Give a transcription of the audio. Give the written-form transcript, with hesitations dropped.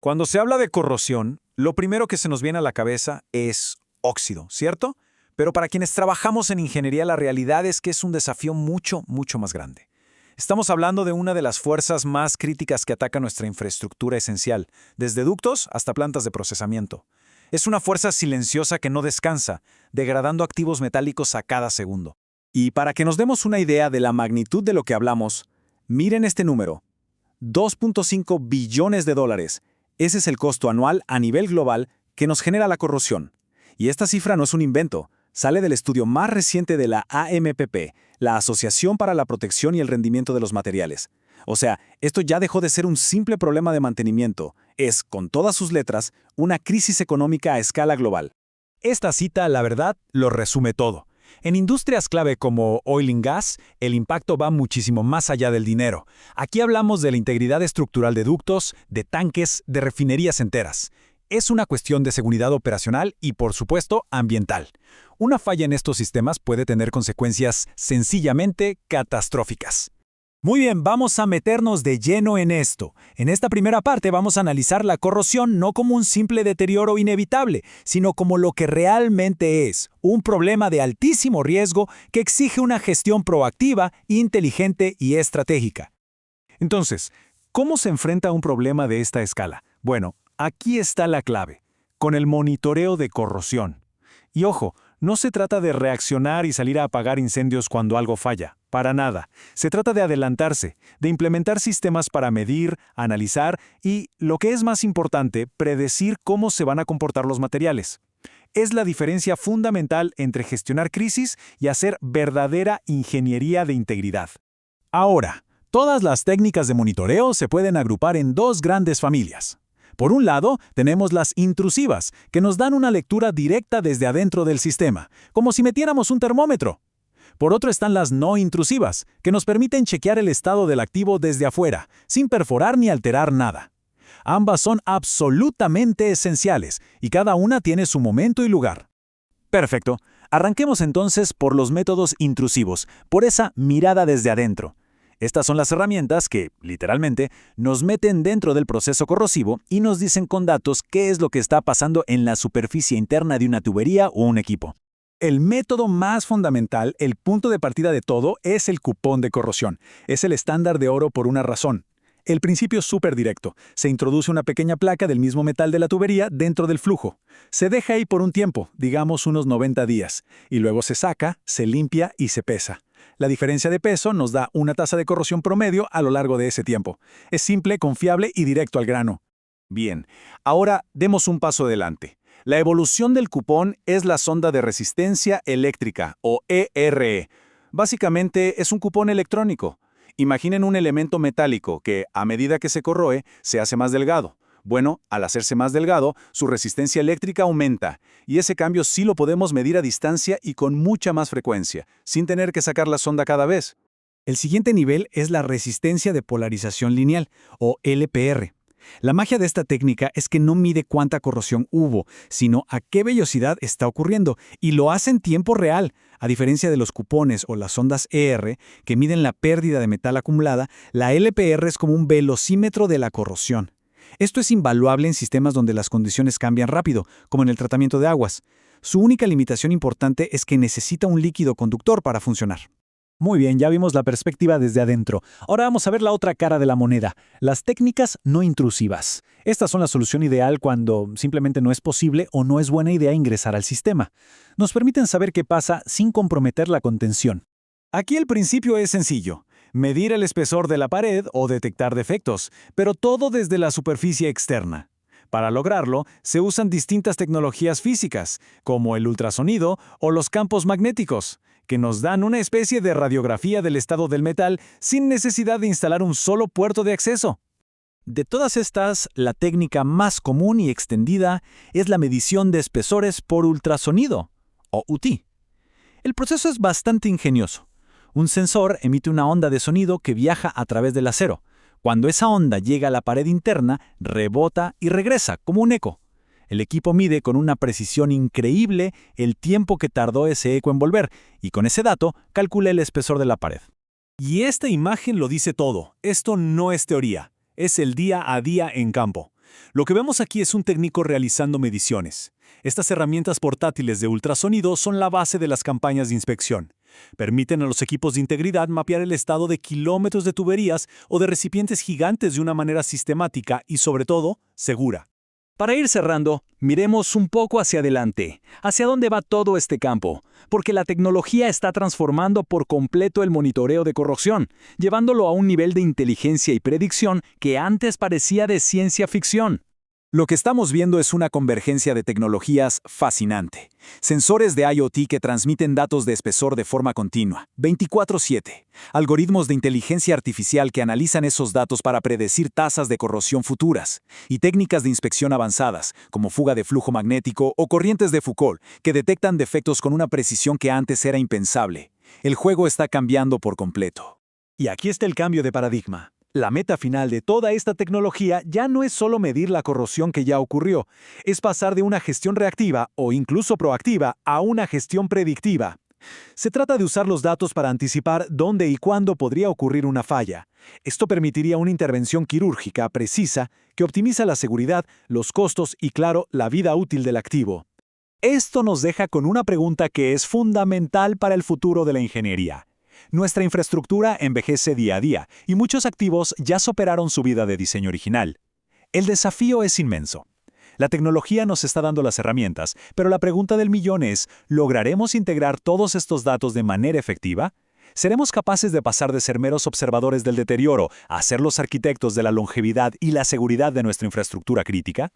Cuando se habla de corrosión, lo primero que se nos viene a la cabeza es óxido, ¿cierto? Pero para quienes trabajamos en ingeniería, la realidad es que es un desafío mucho, mucho más grande. Estamos hablando de una de las fuerzas más críticas que ataca nuestra infraestructura esencial, desde ductos hasta plantas de procesamiento. Es una fuerza silenciosa que no descansa, degradando activos metálicos a cada segundo. Y para que nos demos una idea de la magnitud de lo que hablamos, miren este número: 2.5 billones de dólares. Ese es el costo anual a nivel global que nos genera la corrosión. Y esta cifra no es un invento, sale del estudio más reciente de la AMPP, la Asociación para la Protección y el Rendimiento de los Materiales. O sea, esto ya dejó de ser un simple problema de mantenimiento, es, con todas sus letras, una crisis económica a escala global. Esta cita, la verdad, lo resume todo. En industrias clave como oil and gas, el impacto va muchísimo más allá del dinero. Aquí hablamos de la integridad estructural de ductos, de tanques, de refinerías enteras. Es una cuestión de seguridad operacional y, por supuesto, ambiental. Una falla en estos sistemas puede tener consecuencias sencillamente catastróficas. Muy bien, vamos a meternos de lleno en esto. En esta primera parte vamos a analizar la corrosión no como un simple deterioro inevitable, sino como lo que realmente es, un problema de altísimo riesgo que exige una gestión proactiva, inteligente y estratégica. Entonces, ¿cómo se enfrenta a un problema de esta escala? Bueno, aquí está la clave, con el monitoreo de corrosión. Y ojo, no se trata de reaccionar y salir a apagar incendios cuando algo falla, para nada. Se trata de adelantarse, de implementar sistemas para medir, analizar y, lo que es más importante, predecir cómo se van a comportar los materiales. Es la diferencia fundamental entre gestionar crisis y hacer verdadera ingeniería de integridad. Ahora, todas las técnicas de monitoreo se pueden agrupar en dos grandes familias. Por un lado, tenemos las intrusivas, que nos dan una lectura directa desde adentro del sistema, como si metiéramos un termómetro. Por otro están las no intrusivas, que nos permiten chequear el estado del activo desde afuera, sin perforar ni alterar nada. Ambas son absolutamente esenciales, y cada una tiene su momento y lugar. Perfecto. Arranquemos entonces por los métodos intrusivos, por esa mirada desde adentro. Estas son las herramientas que, literalmente, nos meten dentro del proceso corrosivo y nos dicen con datos qué es lo que está pasando en la superficie interna de una tubería o un equipo. El método más fundamental, el punto de partida de todo, es el cupón de corrosión. Es el estándar de oro por una razón. El principio es súper directo. Se introduce una pequeña placa del mismo metal de la tubería dentro del flujo. Se deja ahí por un tiempo, digamos unos 90 días, y luego se saca, se limpia y se pesa. La diferencia de peso nos da una tasa de corrosión promedio a lo largo de ese tiempo. Es simple, confiable y directo al grano. Bien, ahora demos un paso adelante. La evolución del cupón es la sonda de resistencia eléctrica, o ERE. Básicamente es un cupón electrónico. Imaginen un elemento metálico que, a medida que se corroe, se hace más delgado. Bueno, al hacerse más delgado, su resistencia eléctrica aumenta, y ese cambio sí lo podemos medir a distancia y con mucha más frecuencia, sin tener que sacar la sonda cada vez. El siguiente nivel es la resistencia de polarización lineal, o LPR. La magia de esta técnica es que no mide cuánta corrosión hubo, sino a qué velocidad está ocurriendo, y lo hace en tiempo real. A diferencia de los cupones o las sondas ER, que miden la pérdida de metal acumulada, la LPR es como un velocímetro de la corrosión. Esto es invaluable en sistemas donde las condiciones cambian rápido, como en el tratamiento de aguas. Su única limitación importante es que necesita un líquido conductor para funcionar. Muy bien, ya vimos la perspectiva desde adentro. Ahora vamos a ver la otra cara de la moneda, las técnicas no intrusivas. Estas son la solución ideal cuando simplemente no es posible o no es buena idea ingresar al sistema. Nos permiten saber qué pasa sin comprometer la contención. Aquí el principio es sencillo: medir el espesor de la pared o detectar defectos, pero todo desde la superficie externa. Para lograrlo, se usan distintas tecnologías físicas, como el ultrasonido o los campos magnéticos, que nos dan una especie de radiografía del estado del metal sin necesidad de instalar un solo puerto de acceso. De todas estas, la técnica más común y extendida es la medición de espesores por ultrasonido, o UT. El proceso es bastante ingenioso. Un sensor emite una onda de sonido que viaja a través del acero. Cuando esa onda llega a la pared interna, rebota y regresa, como un eco. El equipo mide con una precisión increíble el tiempo que tardó ese eco en volver, y con ese dato calcula el espesor de la pared. Y esta imagen lo dice todo. Esto no es teoría, es el día a día en campo. Lo que vemos aquí es un técnico realizando mediciones. Estas herramientas portátiles de ultrasonido son la base de las campañas de inspección. Permiten a los equipos de integridad mapear el estado de kilómetros de tuberías o de recipientes gigantes de una manera sistemática y, sobre todo, segura. Para ir cerrando, miremos un poco hacia adelante, hacia dónde va todo este campo, porque la tecnología está transformando por completo el monitoreo de corrosión, llevándolo a un nivel de inteligencia y predicción que antes parecía de ciencia ficción. Lo que estamos viendo es una convergencia de tecnologías fascinante. Sensores de IoT que transmiten datos de espesor de forma continua, 24/7. Algoritmos de inteligencia artificial que analizan esos datos para predecir tasas de corrosión futuras. Y técnicas de inspección avanzadas, como fuga de flujo magnético o corrientes de Foucault, que detectan defectos con una precisión que antes era impensable. El juego está cambiando por completo. Y aquí está el cambio de paradigma. La meta final de toda esta tecnología ya no es solo medir la corrosión que ya ocurrió, es pasar de una gestión reactiva o incluso proactiva a una gestión predictiva. Se trata de usar los datos para anticipar dónde y cuándo podría ocurrir una falla. Esto permitiría una intervención quirúrgica precisa que optimiza la seguridad, los costos y, claro, la vida útil del activo. Esto nos deja con una pregunta que es fundamental para el futuro de la ingeniería. Nuestra infraestructura envejece día a día y muchos activos ya superaron su vida de diseño original. El desafío es inmenso. La tecnología nos está dando las herramientas, pero la pregunta del millón es, ¿lograremos integrar todos estos datos de manera efectiva? ¿Seremos capaces de pasar de ser meros observadores del deterioro a ser los arquitectos de la longevidad y la seguridad de nuestra infraestructura crítica?